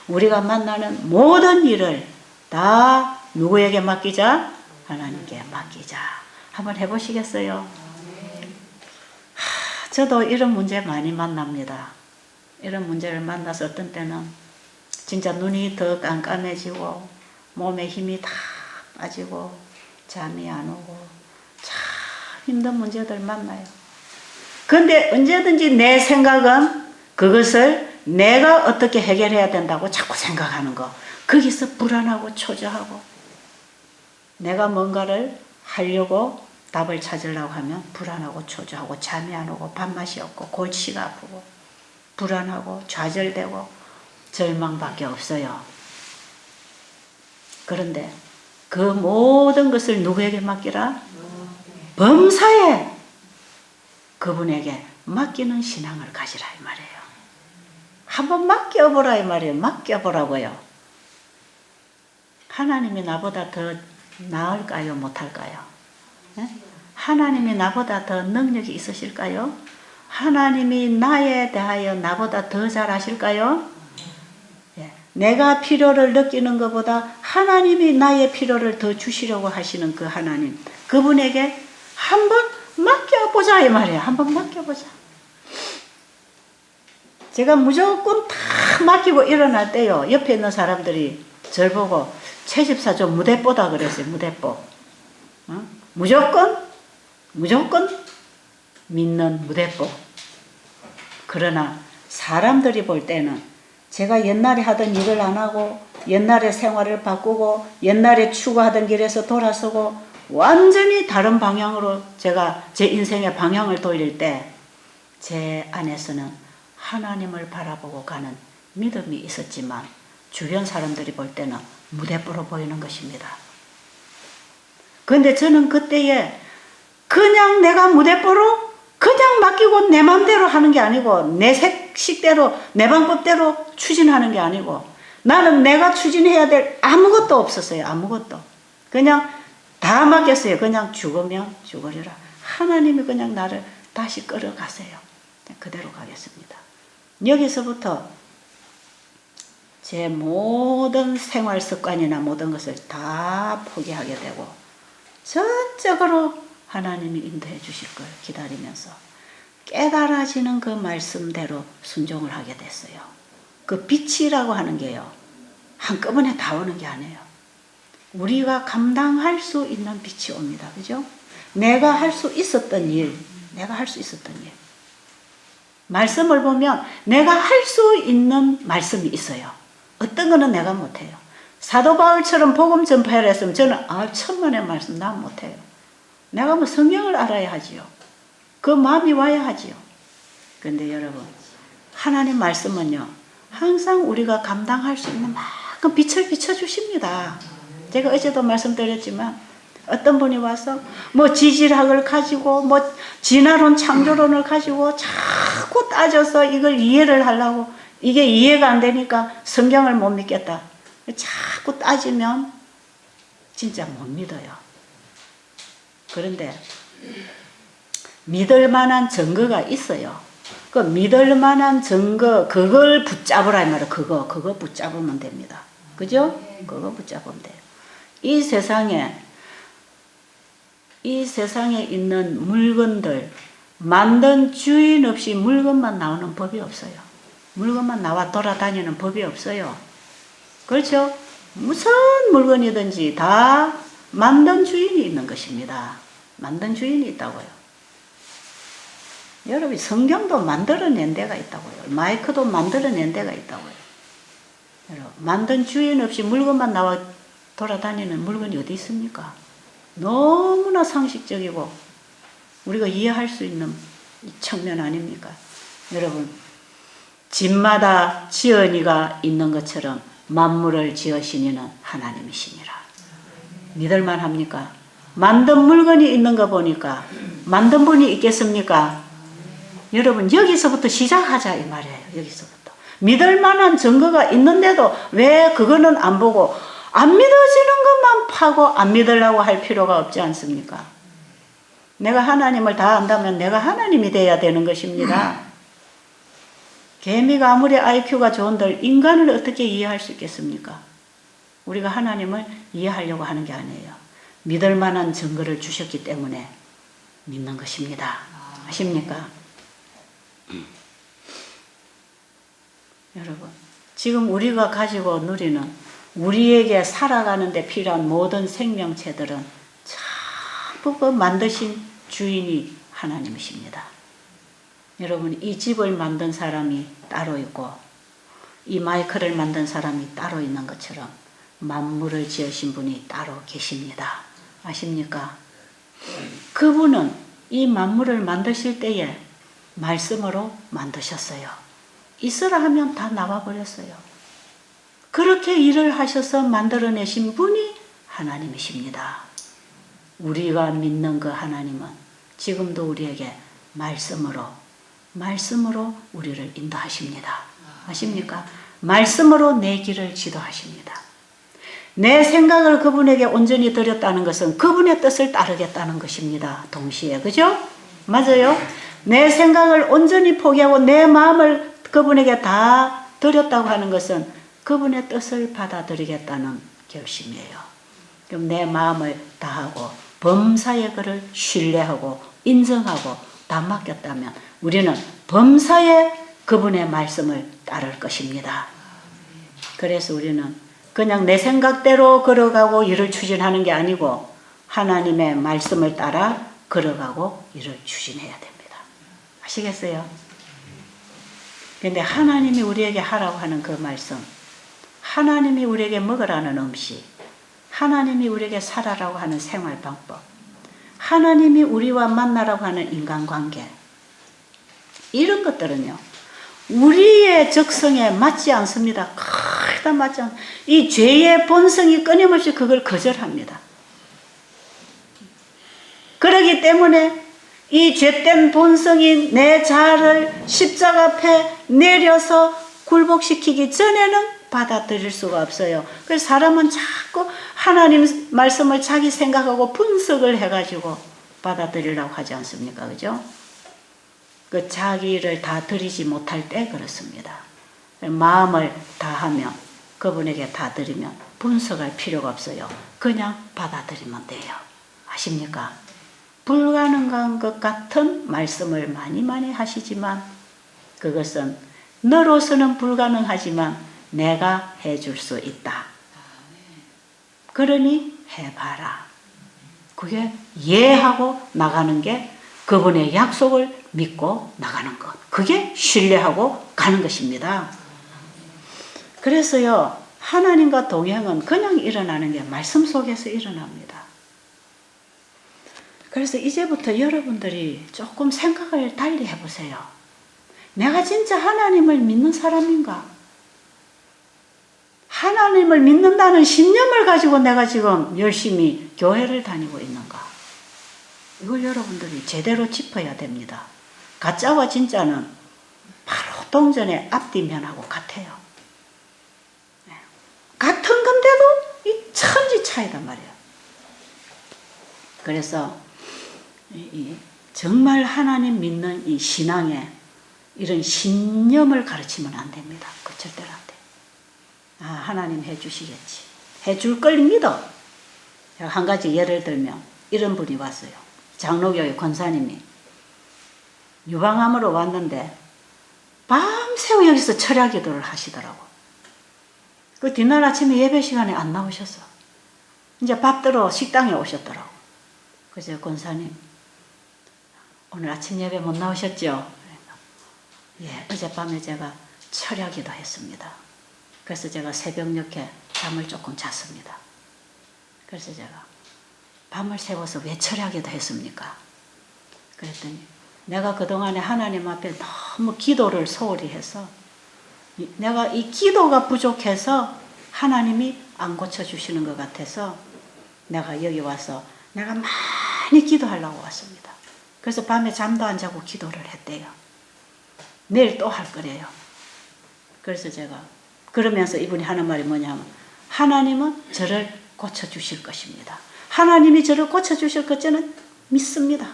우리가 만나는 모든 일을 다 누구에게 맡기자? 하나님께 맡기자. 한번 해보시겠어요? 저도 이런 문제 많이 만납니다. 이런 문제를 만나서 어떤 때는 진짜 눈이 더 깜깜해지고 몸에 힘이 다 빠지고 잠이 안 오고 참 힘든 문제들 만나요. 그런데 언제든지 내 생각은 그것을 내가 어떻게 해결해야 된다고 자꾸 생각하는 거. 거기서 불안하고 초조하고 내가 뭔가를 하려고 답을 찾으려고 하면 불안하고 초조하고 잠이 안 오고 밥맛이 없고 골치가 아프고 불안하고 좌절되고 절망밖에 없어요. 그런데 그 모든 것을 누구에게 맡기라? 범사에 그분에게 맡기는 신앙을 가지라 이 말이에요. 한번 맡겨보라 이 말이에요. 맡겨보라고요. 하나님이 나보다 더 나을까요? 못할까요? 네? 하나님이 나보다 더 능력이 있으실까요? 하나님이 나에 대하여 나보다 더 잘 아실까요? 예. 내가 필요를 느끼는 것보다 하나님이 나의 필요를 더 주시려고 하시는 그 하나님, 그분에게 한번 맡겨보자 이 말이에요. 한번 맡겨보자. 제가 무조건 다 맡기고 일어날 때요, 옆에 있는 사람들이 저를 보고 채집사 좀 무대뽀다 그랬어요. 무대뽀. 무조건 믿는 무대뽀. 그러나 사람들이 볼 때는 제가 옛날에 하던 일을 안 하고 옛날에 생활을 바꾸고 옛날에 추구하던 길에서 돌아서고 완전히 다른 방향으로 제가 제 인생의 방향을 돌릴 때 제 안에서는 하나님을 바라보고 가는 믿음이 있었지만 주변 사람들이 볼 때는 무대뽀로 보이는 것입니다. 그런데 저는 그때에 그냥 내가 무대뽀로 그냥 맡기고 내 맘대로 하는 게 아니고 내 식대로 내 방법대로 추진하는 게 아니고 나는 내가 추진해야 될 아무것도 없었어요. 아무것도. 그냥 다 맡겼어요. 그냥 죽으면 죽으리라. 하나님이 그냥 나를 다시 끌어가세요. 그대로 가겠습니다. 여기서부터 제 모든 생활 습관이나 모든 것을 다 포기하게 되고 전적으로 하나님이 인도해 주실 걸 기다리면서 깨달아지는 그 말씀대로 순종을 하게 됐어요. 그 빛이라고 하는 게요, 한꺼번에 다 오는 게 아니에요. 우리가 감당할 수 있는 빛이 옵니다. 그죠? 내가 할 수 있었던 일, 말씀을 보면 내가 할 수 있는 말씀이 있어요. 어떤 거는 내가 못해요. 사도 바울처럼 복음 전파를 했으면 저는 천만의 말씀 난 못해요. 내가 뭐 성경을 알아야 하지요. 그 마음이 와야 하지요. 그런데 여러분, 하나님 말씀은요, 항상 우리가 감당할 수 있는 만큼 빛을 비춰주십니다. 제가 어제도 말씀드렸지만 어떤 분이 와서 뭐 지질학을 가지고 뭐 진화론 창조론을 가지고 자꾸 따져서 이걸 이해를 하려고 이게 이해가 안 되니까 성경을 못 믿겠다. 자꾸 따지면 진짜 못 믿어요. 그런데 믿을 만한 증거가 있어요. 그 믿을 만한 증거, 그걸 붙잡으라 이 말이에요. 그거 붙잡으면 됩니다. 그죠? 그거 붙잡으면 돼요. 이 세상에 있는 물건들, 만든 주인 없이 물건만 나오는 법이 없어요. 물건만 나와 돌아다니는 법이 없어요. 그렇죠? 무슨 물건이든지 다 만든 주인이 있는 것입니다. 만든 주인이 있다고요. 여러분, 성경도 만들어낸 데가 있다고요. 마이크도 만들어낸 데가 있다고요. 여러분, 만든 주인 없이 물건만 나와 돌아다니는 물건이 어디 있습니까? 너무나 상식적이고 우리가 이해할 수 있는 측면 아닙니까? 여러분, 집마다 지은이가 있는 것처럼 만물을 지으시니는 하나님이시니라. 믿을만 합니까? 만든 물건이 있는 거 보니까 만든 분이 있겠습니까? 여러분, 여기서부터 시작하자 이 말이에요. 여기서부터. 믿을 만한 증거가 있는데도 왜 그거는 안 보고 안 믿어지는 것만 파고 안 믿으려고 할 필요가 없지 않습니까? 내가 하나님을 다 안다면 내가 하나님이 돼야 되는 것입니다. 개미가 아무리 IQ가 좋은들 인간을 어떻게 이해할 수 있겠습니까? 우리가 하나님을 이해하려고 하는 게 아니에요. 믿을 만한 증거를 주셨기 때문에 믿는 것입니다. 아십니까? 여러분, 지금 우리가 가지고 누리는 우리에게 살아가는 데 필요한 모든 생명체들은 전부 그 만드신 주인이 하나님이십니다. 여러분, 이 집을 만든 사람이 따로 있고 이 마이크를 만든 사람이 따로 있는 것처럼 만물을 지으신 분이 따로 계십니다. 아십니까? 그분은 이 만물을 만드실 때에 말씀으로 만드셨어요. 있으라 하면 다 나와버렸어요. 그렇게 일을 하셔서 만들어내신 분이 하나님이십니다. 우리가 믿는 그 하나님은 지금도 우리에게 말씀으로 우리를 인도하십니다. 아십니까? 말씀으로 내 길을 지도하십니다. 내 생각을 그분에게 온전히 드렸다는 것은 그분의 뜻을 따르겠다는 것입니다. 동시에. 그죠? 맞아요? 내 생각을 온전히 포기하고 내 마음을 그분에게 다 드렸다고 하는 것은 그분의 뜻을 받아들이겠다는 결심이에요. 그럼 내 마음을 다하고 범사에 그를 신뢰하고 인정하고 다 맡겼다면 우리는 범사에 그분의 말씀을 따를 것입니다. 그래서 우리는 그냥 내 생각대로 걸어가고 일을 추진하는 게 아니고 하나님의 말씀을 따라 걸어가고 일을 추진해야 됩니다. 아시겠어요? 근데 하나님이 우리에게 하라고 하는 그 말씀, 하나님이 우리에게 먹으라는 음식, 하나님이 우리에게 살아라고 하는 생활 방법, 하나님이 우리와 만나라고 하는 인간관계, 이런 것들은요 우리의 적성에 맞지 않습니다. 다 맞지 않습니다. 이 죄의 본성이 끊임없이 그걸 거절합니다. 그렇기 때문에 이 죄된 본성이 내 자아를 십자가 앞에 내려서 굴복시키기 전에는 받아들일 수가 없어요. 그래서 사람은 자꾸 하나님 말씀을 자기 생각하고 분석을 해가지고 받아들이려고 하지 않습니까? 그죠? 그 자기를 다 드리지 못할 때 그렇습니다. 마음을 다하며 그분에게 다 드리면 분석할 필요가 없어요. 그냥 받아들이면 돼요. 아십니까? 불가능한 것 같은 말씀을 많이 하시지만 그것은 너로서는 불가능하지만 내가 해줄 수 있다. 그러니 해봐라. 그게 예하고 나가는 게 그분의 약속을 믿고 나가는 것. 그게 신뢰하고 가는 것입니다. 그래서요, 하나님과 동행은 그냥 일어나는 게 말씀 속에서 일어납니다. 그래서 이제부터 여러분들이 조금 생각을 달리 해보세요. 내가 진짜 하나님을 믿는 사람인가? 하나님을 믿는다는 신념을 가지고 내가 지금 열심히 교회를 다니고 있는가? 이걸 여러분들이 제대로 짚어야 됩니다. 가짜와 진짜는 바로 동전의 앞뒤면하고 같아요. 같은 건데도 이 천지 차이단 말이에요. 그래서 정말 하나님 믿는 이 신앙에 이런 신념을 가르치면 안 됩니다. 그 절대로 안 돼. 아, 하나님 해주시겠지. 해줄 걸 믿어. 한 가지 예를 들면 이런 분이 왔어요. 장로교회 권사님이 유방암으로 왔는데 밤새워 여기서 철야 기도를 하시더라고. 그 뒷날 아침에 예배 시간에 안 나오셨어. 이제 밥들어 식당에 오셨더라고. 그래서 권사님, 오늘 아침 예배 못 나오셨죠? 예, 어젯밤에 제가 철야 기도 했습니다. 그래서 제가 새벽녘에 잠을 조금 잤습니다. 그래서 제가 밤을 새워서 왜 철야 기도 했습니까? 그랬더니 내가 그동안에 하나님 앞에 너무 기도를 소홀히 해서 내가 이 기도가 부족해서 하나님이 안 고쳐주시는 것 같아서 내가 여기 와서 내가 많이 기도하려고 왔습니다. 그래서 밤에 잠도 안 자고 기도를 했대요. 내일 또 할 거래요. 그래서 제가 그러면서 이분이 하는 말이 뭐냐면 하나님은 저를 고쳐주실 것입니다. 하나님이 저를 고쳐주실 것 저는 믿습니다.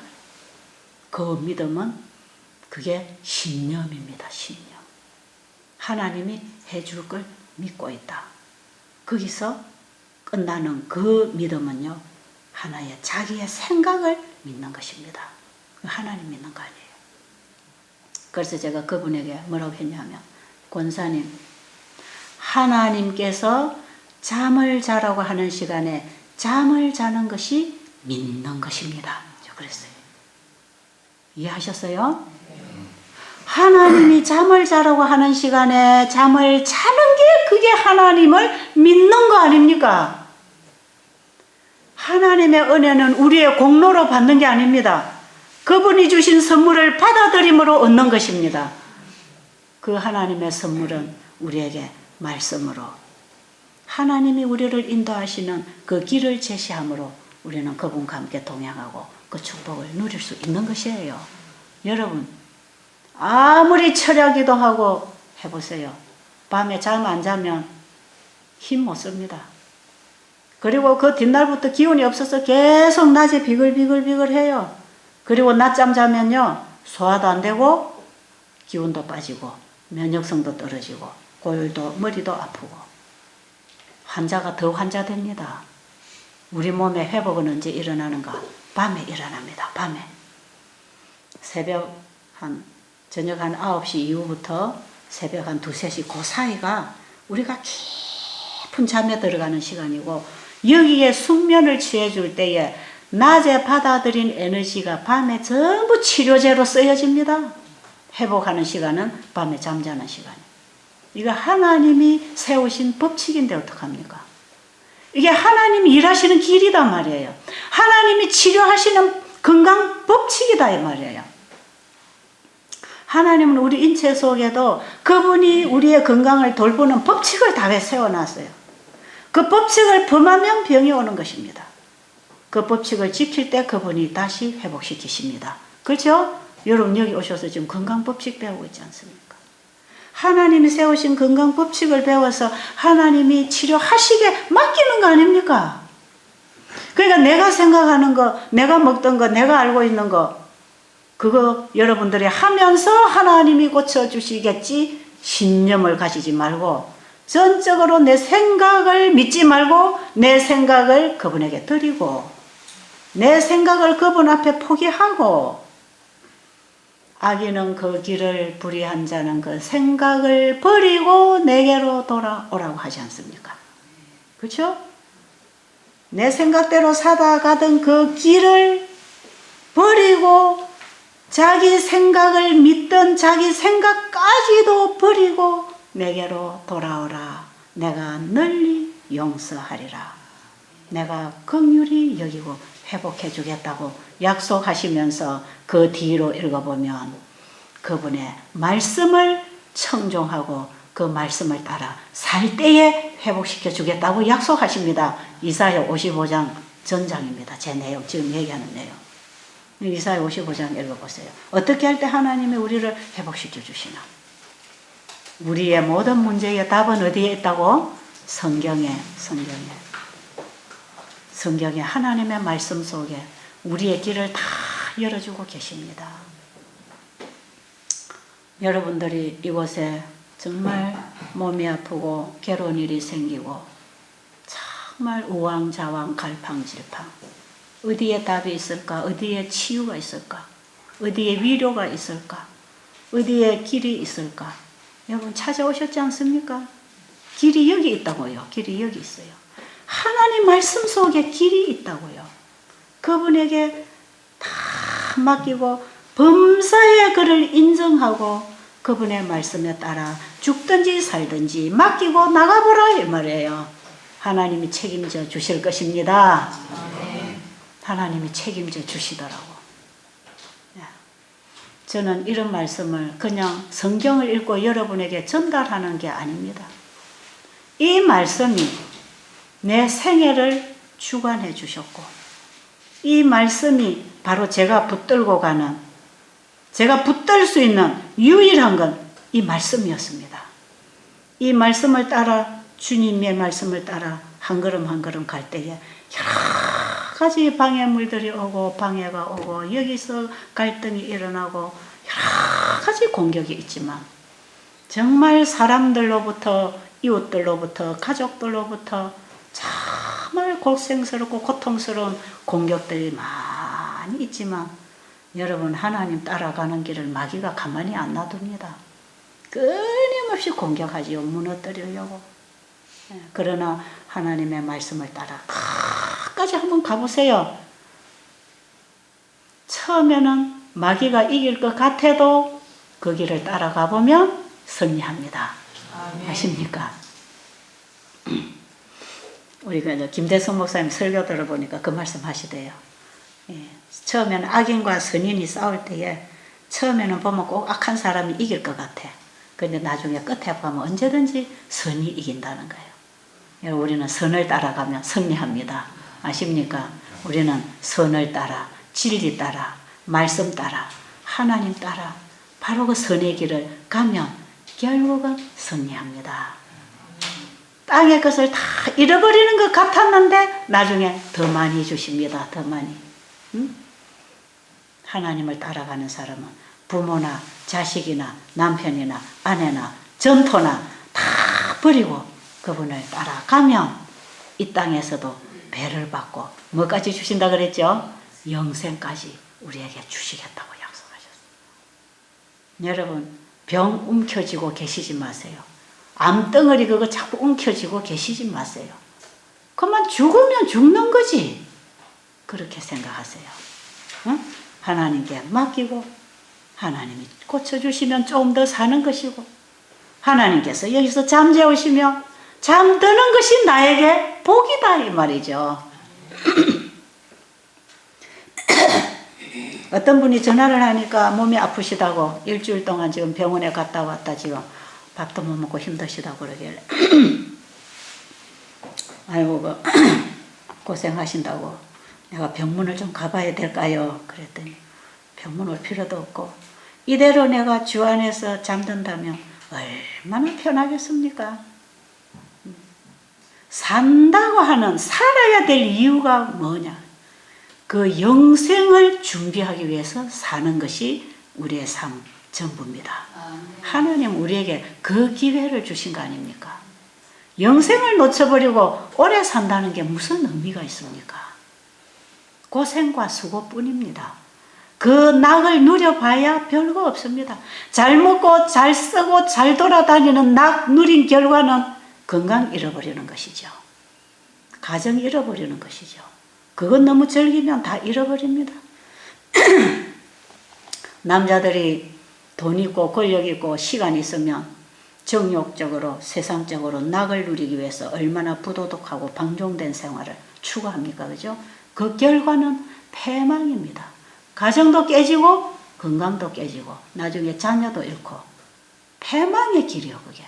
그 믿음은 그게 신념입니다. 신념. 하나님이 해줄 걸 믿고 있다. 거기서 끝나는 그 믿음은요, 하나의 자기의 생각을 믿는 것입니다. 하나님 믿는 거 아니에요. 그래서 제가 그분에게 뭐라고 했냐면, 권사님, 하나님께서 잠을 자라고 하는 시간에 잠을 자는 것이 믿는 것입니다. 저 그랬어요. 이해하셨어요? 하나님이 잠을 자라고 하는 시간에 잠을 자는 게 그게 하나님을 믿는 거 아닙니까? 하나님의 은혜는 우리의 공로로 받는 게 아닙니다. 그분이 주신 선물을 받아들임으로 얻는 것입니다. 그 하나님의 선물은 우리에게 말씀으로, 하나님이 우리를 인도하시는 그 길을 제시함으로 우리는 그분과 함께 동행하고 그 축복을 누릴 수 있는 것이에요. 여러분, 아무리 철야기도 하고 해보세요. 밤에 잠 안 자면 힘 못 씁니다. 그리고 그 뒷날부터 기운이 없어서 계속 낮에 비글비글 해요. 그리고 낮잠 자면요, 소화도 안 되고 기운도 빠지고 면역성도 떨어지고 골도 머리도 아프고 환자가 더 환자됩니다. 우리 몸의 회복은 언제 일어나는가? 밤에 일어납니다. 밤에. 새벽 저녁 한 9시 이후부터 새벽 한 2, 3시 그 사이가 우리가 깊은 잠에 들어가는 시간이고, 여기에 숙면을 취해줄 때에 낮에 받아들인 에너지가 밤에 전부 치료제로 쓰여집니다. 회복하는 시간은 밤에 잠자는 시간. 이거 하나님이 세우신 법칙인데 어떡합니까? 이게 하나님이 일하시는 길이단 말이에요. 하나님이 치료하시는 건강 법칙이다 이 말이에요. 하나님은 우리 인체 속에도 그분이 우리의 건강을 돌보는 법칙을 다 세워놨어요. 그 법칙을 범하면 병이 오는 것입니다. 그 법칙을 지킬 때 그분이 다시 회복시키십니다. 그렇죠? 여러분 여기 오셔서 지금 건강 법칙 배우고 있지 않습니까? 하나님이 세우신 건강 법칙을 배워서 하나님이 치료하시게 맡기는 거 아닙니까? 그러니까 내가 생각하는 거, 내가 먹던 거, 내가 알고 있는 거, 그거 여러분들이 하면서 하나님이 고쳐주시겠지 신념을 가지지 말고, 전적으로 내 생각을 믿지 말고 내 생각을 그분에게 드리고 내 생각을 그분 앞에 포기하고, 악인은 그 길을 불의한 자는 그 생각을 버리고 내게로 돌아오라고 하지 않습니까? 그렇죠? 내 생각대로 살아가던 그 길을 버리고 자기 생각을 믿던 자기 생각까지도 버리고 내게로 돌아오라. 내가 널리 용서하리라. 내가 긍휼히 여기고 회복해 주겠다고 약속하시면서 그 뒤로 읽어보면 그분의 말씀을 청종하고 그 말씀을 따라 살 때에 회복시켜 주겠다고 약속하십니다. 이사야 55장 전장입니다. 제 내용, 지금 얘기하는 내용. 이사야 55장 읽어보세요. 어떻게 할 때 하나님이 우리를 회복시켜 주시나? 우리의 모든 문제의 답은 어디에 있다고? 성경에 하나님의 말씀 속에 우리의 길을 다 열어주고 계십니다. 여러분들이 이곳에 정말 몸이 아프고 괴로운 일이 생기고 정말 우왕좌왕 갈팡질팡, 어디에 답이 있을까? 어디에 치유가 있을까? 어디에 위로가 있을까? 어디에 길이 있을까? 여러분 찾아오셨지 않습니까? 길이 여기 있다고요. 길이 여기 있어요. 하나님 말씀 속에 길이 있다고요. 그분에게 다 맡기고 범사의 그를 인정하고 그분의 말씀에 따라 죽든지 살든지 맡기고 나가보라 이 말이에요. 하나님이 책임져 주실 것입니다. 하나님이 책임져 주시더라고. 저는 이런 말씀을 그냥 성경을 읽고 여러분에게 전달하는 게 아닙니다. 이 말씀이 내 생애를 주관해 주셨고, 이 말씀이 바로 제가 붙들고 가는, 제가 붙들 수 있는 유일한 건 이 말씀이었습니다. 이 말씀을 따라, 주님의 말씀을 따라 한 걸음 한 걸음 갈 때에 여러 가지 방해물들이 오고 방해가 오고 여기서 갈등이 일어나고 여러 가지 공격이 있지만 정말 사람들로부터, 이웃들로부터, 가족들로부터 정말 고생스럽고 고통스러운 공격들이 많이 있지만 여러분 하나님 따라가는 길을 마귀가 가만히 안 놔둡니다. 끊임없이 공격하지요. 무너뜨리려고. 그러나 하나님의 말씀을 따라 끝까지 한번 가보세요. 처음에는 마귀가 이길 것 같아도 그 길을 따라가 보면 승리합니다. 아십니까? 우리가 김대성 목사님 설교 들어보니까 그 말씀 하시대요. 예. 처음에는 악인과 선인이 싸울 때에 처음에는 보면 꼭 악한 사람이 이길 것 같아. 근데 나중에 끝에 보면 언제든지 선이 이긴다는 거예요. 우리는 선을 따라가면 승리합니다. 아십니까? 우리는 선을 따라, 진리 따라, 말씀 따라, 하나님 따라 바로 그 선의 길을 가면 결국은 승리합니다. 땅의 것을 다 잃어버리는 것 같았는데 나중에 더 많이 주십니다. 더 많이. 응? 하나님을 따라가는 사람은 부모나 자식이나 남편이나 아내나 전토나 다 버리고 그분을 따라가면 이 땅에서도 배를 받고 뭐까지 주신다 그랬죠? 영생까지 우리에게 주시겠다고 약속하셨어요. 여러분 병 움켜쥐고 계시지 마세요. 암덩어리 그거 자꾸 움켜쥐고 계시지 마세요. 그만 죽으면 죽는 거지. 그렇게 생각하세요. 응? 하나님께 맡기고 하나님이 고쳐주시면 좀 더 사는 것이고 하나님께서 여기서 잠재우시면 잠드는 것이 나에게 복이다 이 말이죠. 어떤 분이 전화를 하니까 몸이 아프시다고 일주일 동안 지금 병원에 갔다 왔다 지금 밥도 못 먹고 힘드시다고 그러길래 아이고 고생하신다고 내가 병문을 좀 가봐야 될까요? 그랬더니 병문 올 필요도 없고 이대로 내가 주 안에서 잠든다면 얼마나 편하겠습니까? 산다고 하는 살아야 될 이유가 뭐냐? 그 영생을 준비하기 위해서 사는 것이 우리의 삶 전부입니다. 하나님 우리에게 그 기회를 주신 거 아닙니까? 영생을 놓쳐버리고 오래 산다는 게 무슨 의미가 있습니까? 고생과 수고뿐입니다. 그 낙을 누려봐야 별거 없습니다. 잘 먹고 잘 쓰고 잘 돌아다니는 낙 누린 결과는 건강 잃어버리는 것이죠. 가정 잃어버리는 것이죠. 그건 너무 즐기면 다 잃어버립니다. 남자들이 돈 있고 권력 있고 시간 있으면 정욕적으로 세상적으로 낙을 누리기 위해서 얼마나 부도덕하고 방종된 생활을 추구합니까? 그죠? 그 결과는 패망입니다. 가정도 깨지고 건강도 깨지고 나중에 자녀도 잃고 패망의 길이요 그게.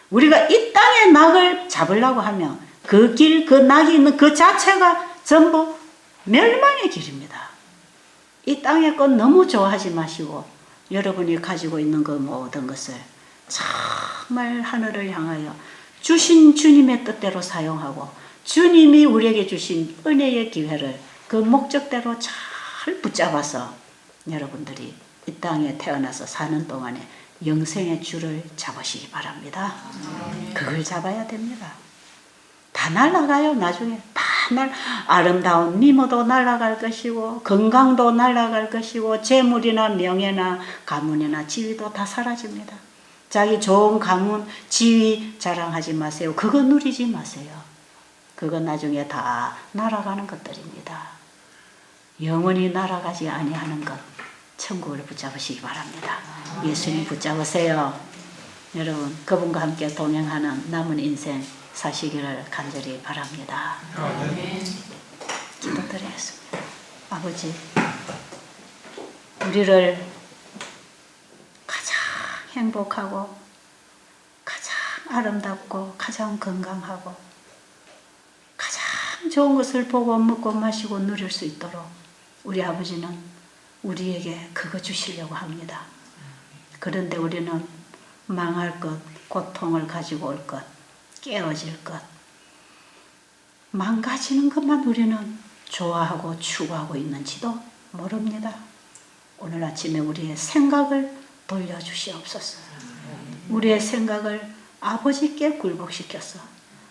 우리가 이 땅의 낙을 잡으려고 하면 그 길, 그 낙이 있는 그 자체가 전부 멸망의 길입니다. 이 땅의 것 너무 좋아하지 마시고 여러분이 가지고 있는 그 모든 것을 정말 하늘을 향하여 주신 주님의 뜻대로 사용하고 주님이 우리에게 주신 은혜의 기회를 그 목적대로 잘 붙잡아서 여러분들이 이 땅에 태어나서 사는 동안에 영생의 줄을 잡으시기 바랍니다. 그걸 잡아야 됩니다. 다 날아가요. 나중에 다 아름다운 미모도 날아갈 것이고 건강도 날아갈 것이고 재물이나 명예나 가문이나 지위도 다 사라집니다. 자기 좋은 가문, 지위 자랑하지 마세요. 그거 누리지 마세요. 그건 나중에 다 날아가는 것들입니다. 영원히 날아가지 아니하는 것, 천국을 붙잡으시기 바랍니다. 예수님 붙잡으세요. 여러분, 그분과 함께 동행하는 남은 인생 사시기를 간절히 바랍니다. 기도드리겠습니다. 아버지, 우리를 가장 행복하고 가장 아름답고 가장 건강하고 가장 좋은 것을 보고 먹고 마시고 누릴 수 있도록 우리 아버지는 우리에게 그거 주시려고 합니다. 그런데 우리는 망할 것, 고통을 가지고 올 것, 깨어질 것, 망가지는 것만 우리는 좋아하고 추구하고 있는지도 모릅니다. 오늘 아침에 우리의 생각을 돌려주시옵소서. 우리의 생각을 아버지께 굴복시켜서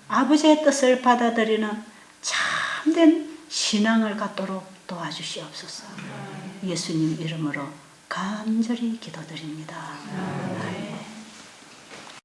아버지의 뜻을 받아들이는 참된 신앙을 갖도록 도와주시옵소서. 예수님 이름으로 간절히 기도드립니다. 아멘.